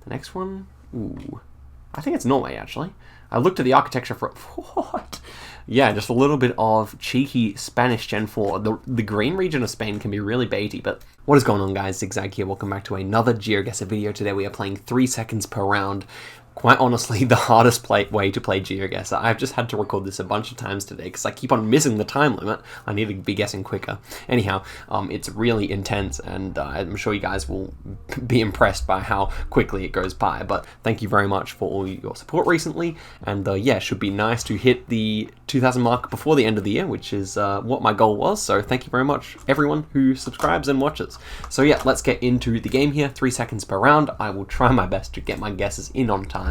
The next one, ooh, I think it's Norway, actually. I looked at the architecture for... What? Yeah, just a little bit of cheeky Spanish Gen 4. The green region of Spain can be really baity, but... What is going on, guys? Zigzag here. Welcome back to another Geoguessr video. Today we are playing 3 seconds per round. Quite honestly, the hardest way to play Geoguessr. I've just had to record this a bunch of times today because I keep on missing the time limit. I need to be guessing quicker. Anyhow, it's really intense, and I'm sure you guys will be impressed by how quickly it goes by. But thank you very much for all your support recently, and yeah, it should be nice to hit the 2,000 mark before the end of the year, which is what my goal was. So thank you very much, everyone who subscribes and watches. So yeah, let's get into the game here. 3 seconds per round. I will try my best to get my guesses in on time.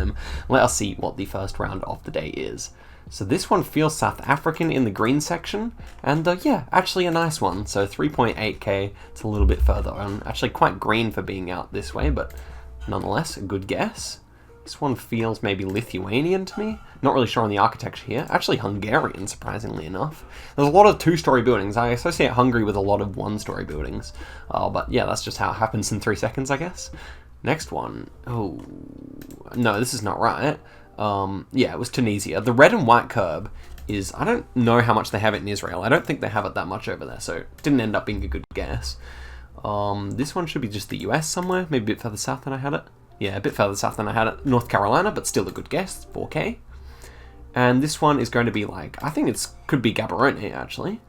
Let us see what the first round of the day is. So this one feels South African in the green section, and yeah, actually a nice one. So 3.8k, it's a little bit further on. Actually quite green for being out this way, but nonetheless, a good guess. This one feels maybe Lithuanian to me. Not really sure on the architecture here. Actually Hungarian, surprisingly enough. There's a lot of 2-story buildings. I associate Hungary with a lot of 1-story buildings. But yeah, that's just how it happens in 3 seconds, I guess. Next one. Oh, no, this is not right. Yeah, it was Tunisia. The red and white curb is, I don't know how much they have it in Israel. I don't think they have it that much over there, so it didn't end up being a good guess. This one should be just the US somewhere, maybe a bit further south than I had it. Yeah, a bit further south than I had it. North Carolina, but still a good guess, 4K. And this one is going to be like, I think it could be Gaborone, actually.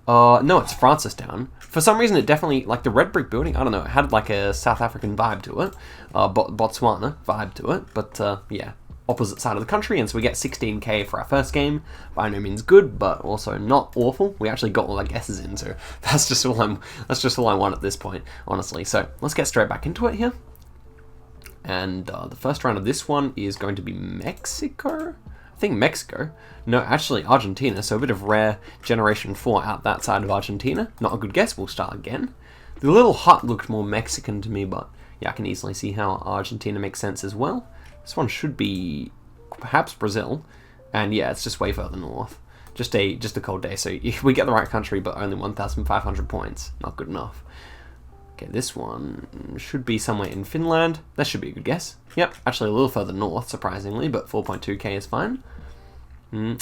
No, it's Francistown. For some reason, it definitely, like the red brick building, I don't know, it had like a South African vibe to it, Botswana vibe to it, but yeah, opposite side of the country, and so we get 16k for our first game. By no means good, but also not awful. We actually got all our guesses in, so that's just all I want at this point, honestly. So let's get straight back into it here. And the first round of this one is going to be Mexico. I think Mexico. No, actually Argentina, so a bit of rare Generation 4 out that side of Argentina. Not a good guess, we'll start again. The little hut looked more Mexican to me, but yeah, I can easily see how Argentina makes sense as well. This one should be perhaps Brazil, and yeah, it's just way further north. Just a cold day, so we get the right country, but only 1,500 points. Not good enough. Okay, this one should be somewhere in Finland. That should be a good guess. Yep, actually a little further north, surprisingly, but 4.2k is fine.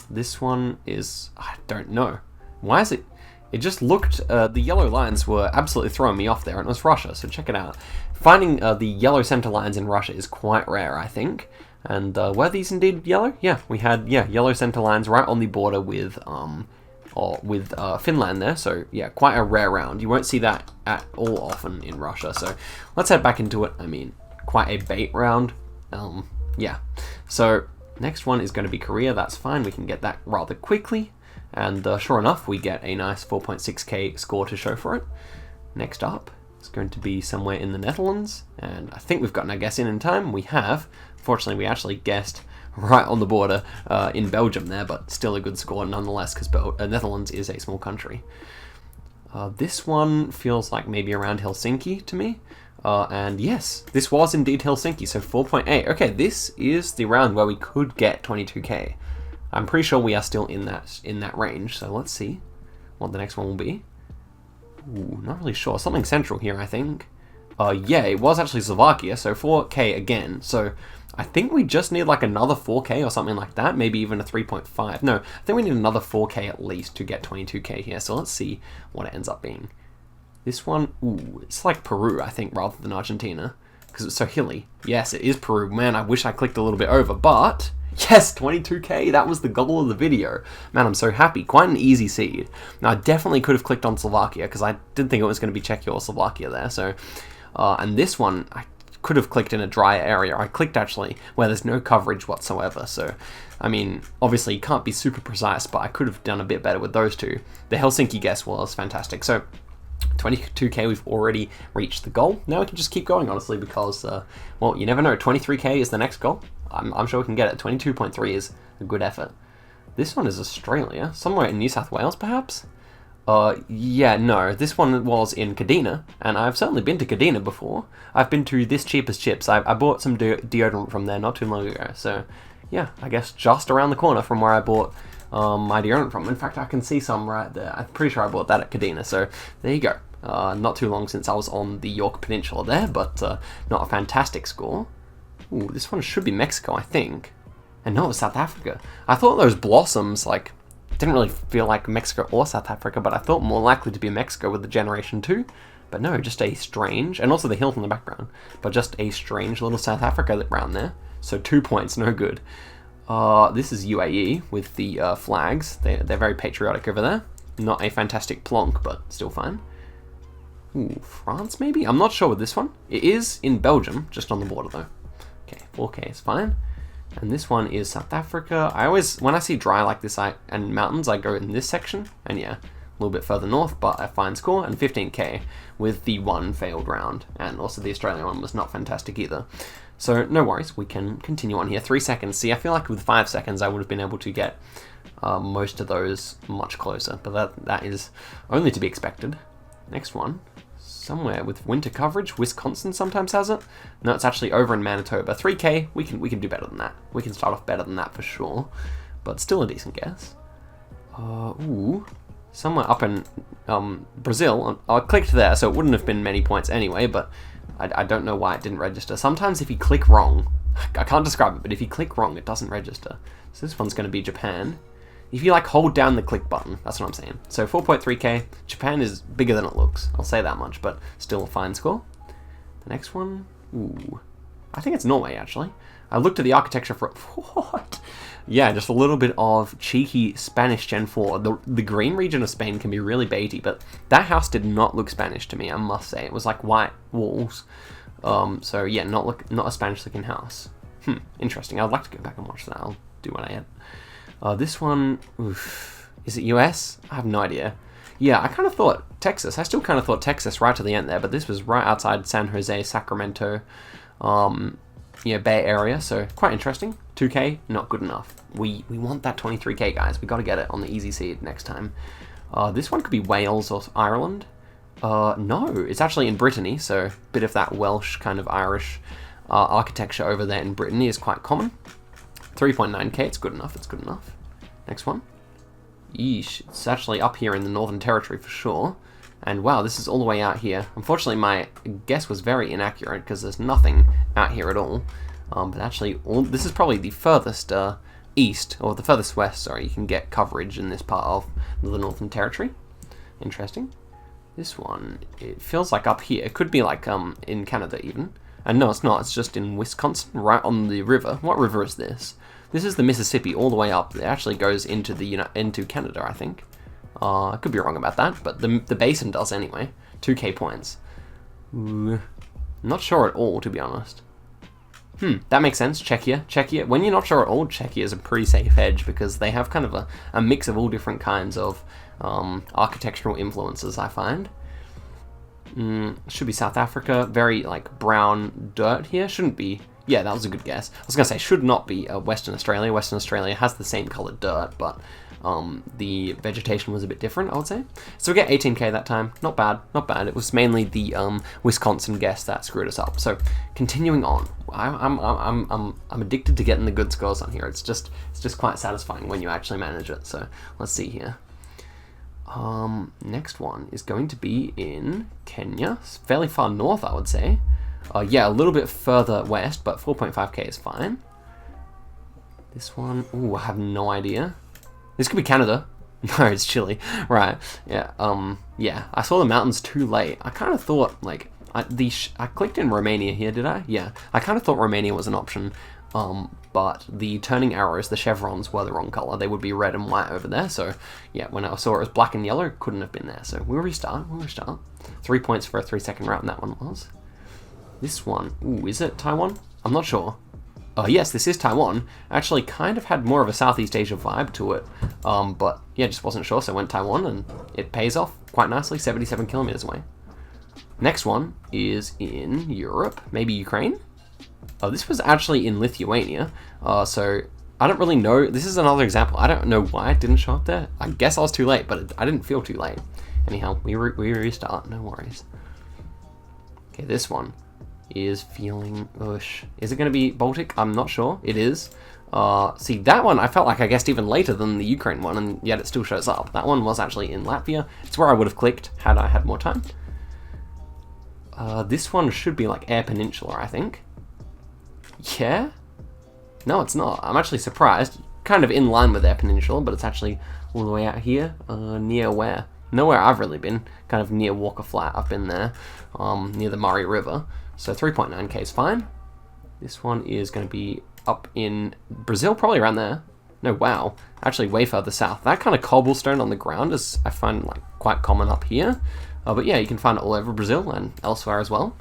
This one is, I don't know. Why is it? It just looked, the yellow lines were absolutely throwing me off there, and it was Russia, so check it out. Finding the yellow center lines in Russia is quite rare, I think. And were these indeed yellow? Yeah, we had, yellow center lines right on the border with Finland there, so yeah, quite a rare round. You won't see that at all often in Russia, so let's head back into it. I mean, quite a bait round. Yeah, so next one is going to be Korea. That's fine, we can get that rather quickly, and sure enough, we get a nice 4.6k score to show for it. Next up, it's going to be somewhere in the Netherlands, and I think we've gotten our guess in time. We have. Fortunately, we actually guessed right on the border in Belgium there, but still a good score nonetheless, because Netherlands is a small country. This one feels like maybe around Helsinki to me. And yes, this was indeed Helsinki, so 4.8. Okay, this is the round where we could get 22k. I'm pretty sure we are still in that range, so let's see what the next one will be. Ooh, not really sure. Something central here, I think. Yeah, it was actually Slovakia, so 4k again. So I think we just need like another 4k or something like that, maybe even a 3.5. No, I think we need another 4k at least to get 22k here, so let's see what it ends up being. This one, ooh, it's like Peru, I think, rather than Argentina, because it's so hilly. Yes, it is Peru. Man, I wish I clicked a little bit over, but yes, 22k, that was the goal of the video. Man, I'm so happy. Quite an easy seed. Now, I definitely could have clicked on Slovakia, because I didn't think it was going to be Czechia or Slovakia there, so... and this one, I could have clicked in a drier area. I clicked actually where there's no coverage whatsoever, so... I mean, obviously, you can't be super precise, but I could have done a bit better with those two. The Helsinki guess was fantastic, so... 22k, we've already reached the goal. Now we can just keep going, honestly, because, well, you never know. 23k is the next goal. I'm sure we can get it. 22.3 is a good effort. This one is Australia, somewhere in New South Wales, perhaps? Yeah, no, this one was in Kadina, and I've certainly been to Kadina before. I've been to this Cheap as Chips. I bought some deodorant from there not too long ago, so, yeah, I guess just around the corner from where I bought my deodorant from. In fact, I can see some right there. I'm pretty sure I bought that at Kadina, so there you go. Not too long since I was on the York Peninsula there, but not a fantastic score. Ooh, this one should be Mexico, I think. And no, it was South Africa. I thought those blossoms, like, didn't really feel like Mexico or South Africa, but I thought more likely to be Mexico with the Generation 2. But no, just a strange, and also the hills in the background, but just a strange little South Africa around there. So 2 points, no good. This is UAE with the flags. They're very patriotic over there. Not a fantastic plonk, but still fine. Ooh, France maybe? I'm not sure with this one. It is in Belgium, just on the border though. Okay, 4K is fine. And this one is South Africa. I always, when I see dry like this and mountains, I go in this section. And yeah, a little bit further north, but a fine score. And 15K with the one failed round. And also the Australian one was not fantastic either. So no worries, we can continue on here. 3 seconds. See, I feel like with 5 seconds, I would have been able to get most of those much closer. But that is only to be expected. Next one. Somewhere with winter coverage. Wisconsin sometimes has it. No, it's actually over in Manitoba. 3K, we can do better than that. We can start off better than that for sure. But still a decent guess. Ooh. Somewhere up in Brazil. I clicked there, so it wouldn't have been many points anyway, but I don't know why it didn't register. Sometimes if you click wrong, I can't describe it, but if you click wrong, it doesn't register. So this one's going to be Japan. If you like hold down the click button, that's what I'm saying. So 4.3K, Japan is bigger than it looks. I'll say that much, but still a fine score. The next one, ooh, I think it's Norway actually. I looked at the architecture for, what? Yeah, just a little bit of cheeky Spanish Gen 4. The green region of Spain can be really baity, but that house did not look Spanish to me, I must say. It was like white walls. So yeah, not a Spanish looking house. Interesting. I'd like to go back and watch that. I'll do what I had. This one, oof, is it US? I have no idea. Yeah, I kind of thought Texas. I still kind of thought Texas right to the end there, but this was right outside San Jose, Sacramento, yeah, Bay Area, so quite interesting. 2K, not good enough. We want that 23K, guys. We got to get it on the easy seed next time. This one could be Wales or Ireland. No, it's actually in Brittany, so a bit of that Welsh kind of Irish architecture over there in Brittany is quite common. 3.9K, it's good enough, it's good enough. Next one. Yeesh, it's actually up here in the Northern Territory for sure. And wow, this is all the way out here. Unfortunately, my guess was very inaccurate because there's nothing out here at all. But actually, this is probably the furthest east, or the furthest west, sorry, you can get coverage in this part of the Northern Territory. Interesting. This one, it feels like up here. It could be like in Canada even. And no, it's not. It's just in Wisconsin, right on the river. What river is this? This is the Mississippi all the way up. It actually goes into into Canada, I think. I could be wrong about that, but the basin does anyway. 2K points. Ooh, not sure at all, to be honest. That makes sense. Czechia. When you're not sure at all, Czechia is a pretty safe hedge because they have kind of a mix of all different kinds of architectural influences, I find. Should be South Africa. Very like brown dirt here. Shouldn't be. Yeah, that was a good guess. I was going to say should not be Western Australia. Western Australia has the same coloured dirt, but the vegetation was a bit different, I would say. So we get 18K that time. Not bad, not bad. It was mainly the Wisconsin guess that screwed us up. So continuing on, I'm addicted to getting the good scores on here. It's just quite satisfying when you actually manage it. So let's see here. Next one is going to be in Kenya. It's fairly far north, I would say. Yeah, a little bit further west, but 4.5K is fine. This one, ooh, I have no idea. This could be Canada. No, it's Chile. Right. Yeah. Yeah. I saw the mountains too late. I kind of thought like I clicked in Romania here. Did I? Yeah. I kind of thought Romania was an option. But the turning arrows, the chevrons, were the wrong color. They would be red and white over there. So yeah, when I saw it was black and yellow, it couldn't have been there. So we'll restart. 3 points for a 3-second round. That one was. This one. Ooh, is it Taiwan? I'm not sure. Yes, this is Taiwan. Actually kind of had more of a Southeast Asia vibe to it. But yeah, just wasn't sure, so I went Taiwan, and it pays off quite nicely, 77 kilometers away. Next one is in Europe, maybe Ukraine? This was actually in Lithuania, so I don't really know. This is another example. I don't know why it didn't show up there. I guess I was too late, but I didn't feel too late. Anyhow, we restart, no worries. Okay, this one is feeling ush. Is it going to be Baltic? I'm not sure. It is. See, that one I felt like I guessed even later than the Ukraine one, and yet it still shows up. That one was actually in Latvia. It's where I would have clicked had I had more time. This one should be like Air Peninsula, I think. Yeah? No, it's not. I'm actually surprised. Kind of in line with their peninsula, but it's actually all the way out here. Near where? Nowhere I've really been. Kind of near Walker Flat. I've been there. Near the Murray River. So 3.9k is fine. This one is going to be up in Brazil, probably around there. No, wow. Actually, way further south. That kind of cobblestone on the ground is, I find, like quite common up here. But yeah, you can find it all over Brazil and elsewhere as well.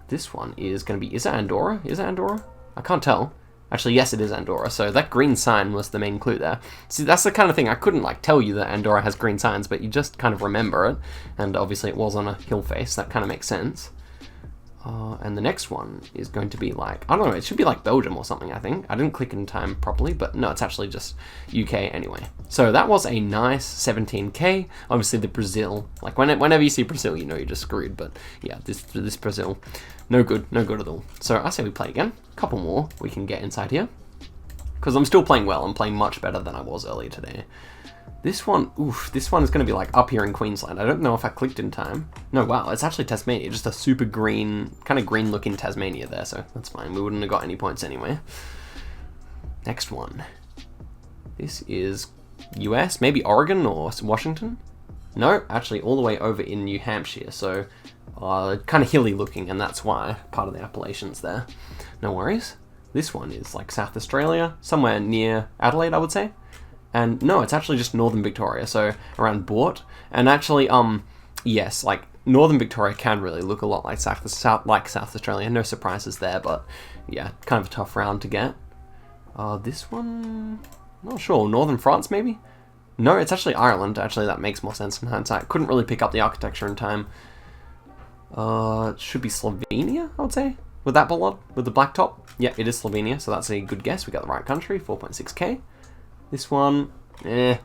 This one is going to be... Is it Andorra? Is it Andorra? I can't tell. Actually, yes, it is Andorra. So that green sign was the main clue there. See, that's the kind of thing I couldn't like tell you that Andorra has green signs, but you just kind of remember it. And obviously it was on a hill face. That kind of makes sense. And the next one is going to be like, I don't know, it should be like Belgium or something, I think. I didn't click in time properly, but no, it's actually just UK anyway. So that was a nice 17k. Obviously the Brazil, like whenever you see Brazil, you know you're just screwed. But yeah, this Brazil, no good at all. So I say we play again. A couple more we can get inside here. Because I'm still playing well. I'm playing much better than I was earlier today. This one, oof, this one is going to be like up here in Queensland. I don't know if I clicked in time. No, wow, it's actually Tasmania. Just a super green, kind of green looking Tasmania there, so that's fine. We wouldn't have got any points anyway. Next one. This is US, maybe Oregon or Washington? No, actually all the way over in New Hampshire, so kind of hilly looking, and that's why, part of the Appalachians there. No worries. This one is like South Australia, somewhere near Adelaide, I would say. And no, it's actually just Northern Victoria, so around Boort. And actually, yes, like Northern Victoria can really look a lot like South Australia. No surprises there, but yeah, kind of a tough round to get. This one, not sure. Northern France, maybe? No, it's actually Ireland. Actually, that makes more sense in hindsight. Couldn't really pick up the architecture in time. It should be Slovenia, I would say. With that bollard, with the black top. Yeah, it is Slovenia, so that's a good guess. We got the right country, 4.6k. This one, is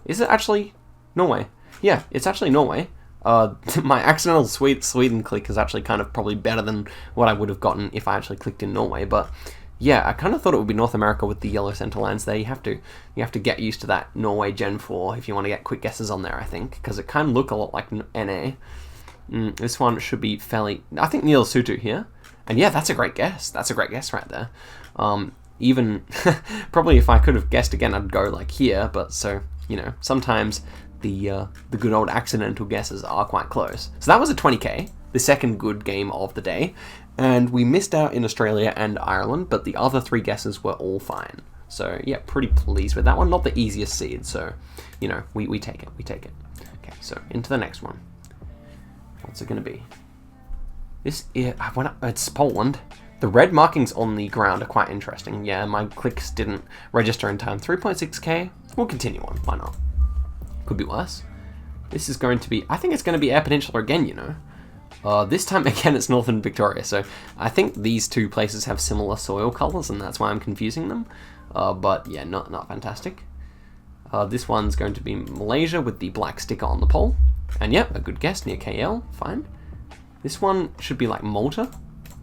it actually Norway? Yeah, it's actually Norway. My accidental Sweden click is actually kind of probably better than what I would have gotten if I actually clicked in Norway. But yeah, I kind of thought it would be North America with the yellow center lines there. You have to get used to that Norway Gen 4 if you want to get quick guesses on there, I think, because it kind of look a lot like NA. This one should be fairly, I think, near Lesotho here. And yeah, that's a great guess. That's a great guess right there. Even probably if I could have guessed again, I'd go like here, but so, you know, sometimes the good old accidental guesses are quite close. So that was a 20k, the second good game of the day, and we missed out in Australia and Ireland, but the other three guesses were all fine. So yeah, pretty pleased with that one. Not the easiest seed, so, you know, we take it, Okay, so into the next one. What's it gonna be? It's Poland. The red markings on the ground are quite interesting. Yeah, my clicks didn't register in time. 3.6k. We'll continue on. Why not? Could be worse. This is going to be... I think it's going to be Eyre Peninsula again, you know. This time, again, it's Northern Victoria. So I think these two places have similar soil colours, and that's why I'm confusing them. But yeah, not fantastic. This one's going to be Malaysia with the black sticker on the pole. And yep, a good guess, near KL. Fine. This one should be like Malta.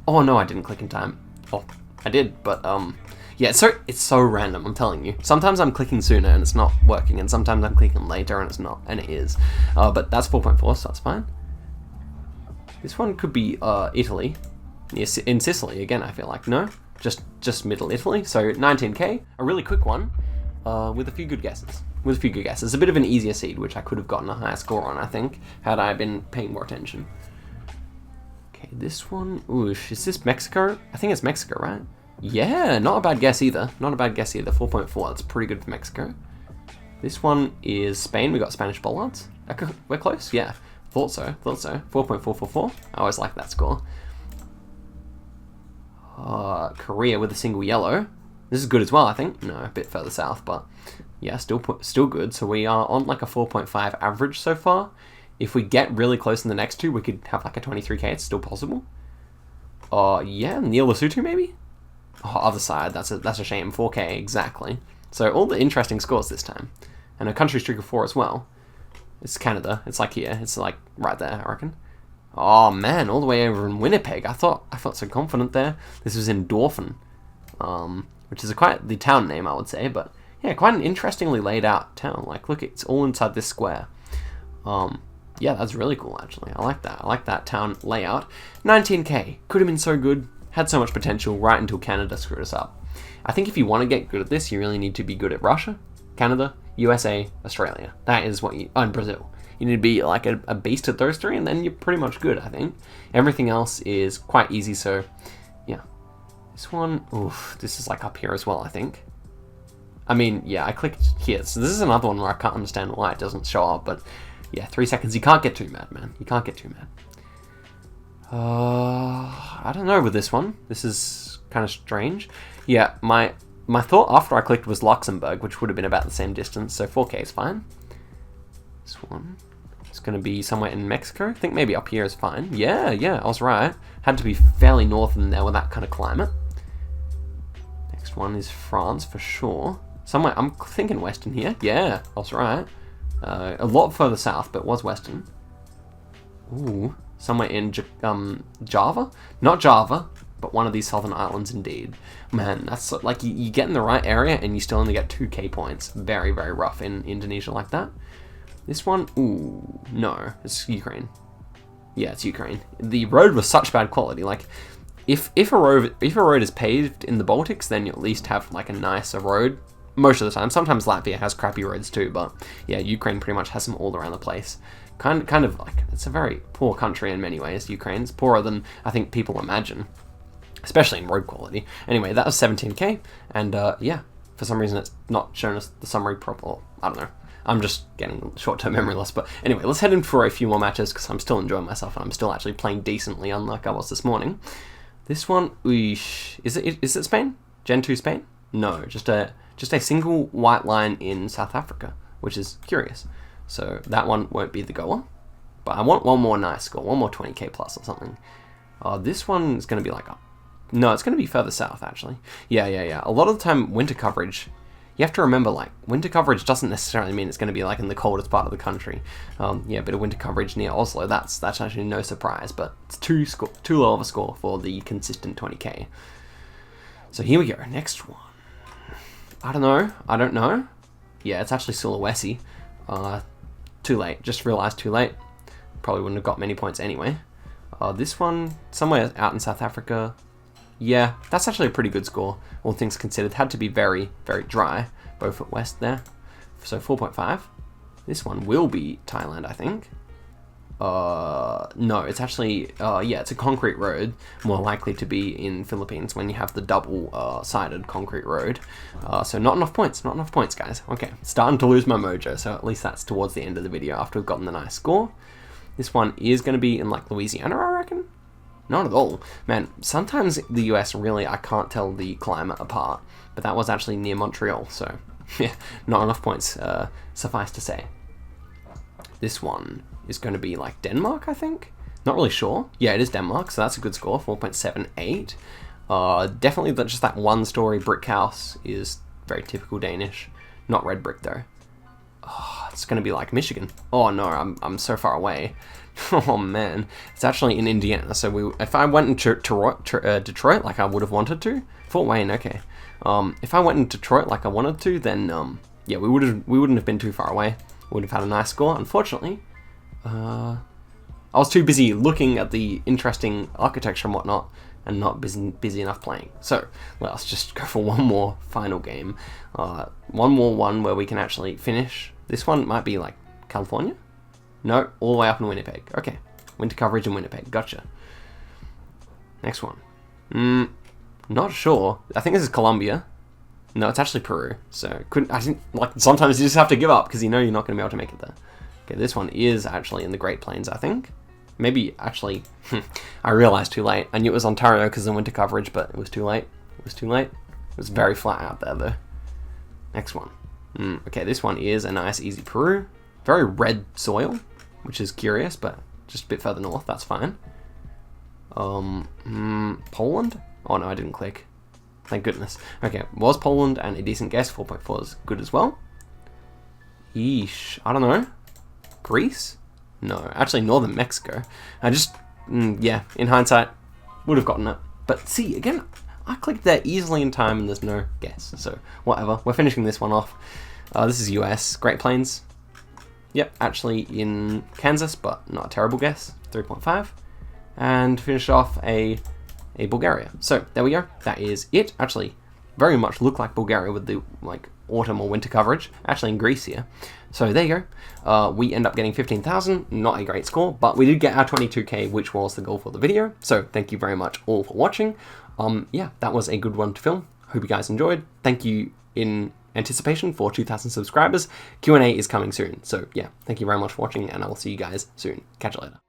Oh no, I didn't click in time. Oh, I did, but yeah, it's so random, I'm telling you. Sometimes I'm clicking sooner and it's not working, and sometimes I'm clicking later and it's not, and it is. But that's 4.4, so that's fine. This one could be Italy, in Sicily again. I feel like no, just middle Italy. So 19k, a really quick one, with a few good guesses. A bit of an easier seed, which I could have gotten a higher score on, I think, had I been paying more attention. Okay, this one, oosh, is this Mexico? I think it's Mexico, right? Yeah, not a bad guess either. 4.4, that's pretty good for Mexico. This one is Spain. We got Spanish bollards. We're close, yeah. Thought so. 4.444. I always like that score. Korea with a single yellow. This is good as well, I think. No, a bit further south, but yeah, still good. So we are on like a 4.5 average so far. If we get really close in the next two, we could have like a 23k. It's still possible. Yeah, near Lesotho maybe? Oh, other side. That's a shame. 4k, exactly. So all the interesting scores this time. And a country streak of 4 as well. It's Canada. It's like here. It's like right there, I reckon. Oh man, all the way over in Winnipeg. I felt so confident there. This was in Dauphin, which is quite the town name, I would say. But yeah, quite an interestingly laid out town. Like, look, it's all inside this square. Yeah, that's really cool, actually. I like that. I like that town layout. 19k. Could have been so good had so much potential right until Canada screwed us up. I think if you want to get good at this, you really need to be good at Russia, Canada, USA, Australia. That is what you... Oh, and Brazil. You need to be like a beast at those three, and then you're pretty much good, I think. Everything else is quite easy, so yeah. This one, oof, this is like up here as well, I think. I mean, yeah, I clicked here. So this is another one where I can't understand why it doesn't show up, but yeah, 3 seconds. You can't get too mad, man. You can't get too mad. I don't know with this one. This is kind of strange. Yeah, my thought after I clicked was Luxembourg, which would have been about the same distance, so 4K is fine. This one is going to be somewhere in Mexico. I think maybe up here is fine. Yeah, I was right. Had to be fairly northern there with that kind of climate. Next one is France for sure. Somewhere, I'm thinking western here. Yeah, I was right. A lot further south, but it was western. Ooh, somewhere in Java? Not Java, but one of these southern islands indeed. Man, that's like you get in the right area and you still only get 2k points. Very, very rough in Indonesia like that. This one, ooh, no, it's Ukraine. Yeah, it's Ukraine. The road was such bad quality. Like, if a road is paved in the Baltics, then you at least have like a nicer road most of the time. Sometimes Latvia has crappy roads too, but yeah, Ukraine pretty much has them all around the place. Kind of like, it's a very poor country in many ways. Ukraine's poorer than I think people imagine, especially in road quality. Anyway, that was 17k, and yeah, for some reason it's not showing us the summary proper. I don't know. I'm just getting short-term memory loss. But anyway, let's head in for a few more matches because I'm still enjoying myself and I'm still actually playing decently, unlike I was this morning. This one, is it Spain? Gen 2 Spain? No, just a single white line in South Africa, which is curious. So that one won't be the goer. But I want one more nice score, one more 20k plus or something. This one is going to be like no, it's going to be further south actually. Yeah. A lot of the time, winter coverage. You have to remember, like, winter coverage doesn't necessarily mean it's going to be, like, in the coldest part of the country. Yeah, a bit of winter coverage near Oslo, that's actually no surprise, but it's too low of a score for the consistent 20k. So here we go, next one. I don't know. Yeah, it's actually Sulawesi. Too late, just realized too late. Probably wouldn't have got many points anyway. This one, somewhere out in South Africa. Yeah, that's actually a pretty good score, all things considered. Had to be very, very dry, both at west there. So 4.5. This one will be Thailand, I think. No, it's actually, yeah, it's a concrete road, more likely to be in Philippines when you have the double-sided concrete road. So not enough points, guys. Okay, starting to lose my mojo, so at least that's towards the end of the video after we've gotten the nice score. This one is going to be in, like, Louisiana, I reckon? Not at all. Man, sometimes the US really, I can't tell the climate apart, but that was actually near Montreal, so yeah, not enough points, suffice to say. This one is going to be like Denmark, I think? Not really sure. Yeah, it is Denmark, so that's a good score, 4.78. Definitely just that one-story brick house is very typical Danish. Not red brick, though. Oh, it's going to be like Michigan. Oh, no, I'm so far away. Oh man, it's actually in Indiana. So if I went into Detroit like I would have wanted to, Fort Wayne, okay. If I went in Detroit like I wanted to, then yeah, we wouldn't have been too far away. We would have had a nice score. Unfortunately, I was too busy looking at the interesting architecture and whatnot, and not busy enough playing. So let's just go for one more final game. One more where we can actually finish. This one might be like California. No, all the way up in Winnipeg. Okay, winter coverage in Winnipeg. Gotcha. Next one. Not sure. I think this is Colombia. No, it's actually Peru. So I think like sometimes you just have to give up because you know you're not going to be able to make it there. Okay, this one is actually in the Great Plains, I think. Maybe actually, I realized too late. I knew it was Ontario because of winter coverage, but it was too late. It was very flat out there though. Next one. Okay, this one is a nice, easy Peru. Very red soil, which is curious, but just a bit further north, that's fine. Poland? Oh no, I didn't click. Thank goodness. Okay, was Poland, and a decent guess. 4.4 is good as well. Yeesh, I don't know. Greece? No, actually northern Mexico. I just, yeah, in hindsight, would have gotten it. But see, again, I clicked there easily in time and there's no guess. So, whatever. We're finishing this one off. This is US, Great Plains. Yep, actually in Kansas, but not a terrible guess. 3.5. And finish off a a Bulgaria. So there we go. That is it. Actually, very much look like Bulgaria with the like autumn or winter coverage. Actually in Greece here. So there you go. We end up getting 15,000. Not a great score, but we did get our 22k, which was the goal for the video. So thank you very much all for watching. Yeah, that was a good one to film. Hope you guys enjoyed. Thank you in anticipation for 2,000 subscribers. Q&A is coming soon. So yeah, thank you very much for watching, and I will see you guys soon. Catch you later.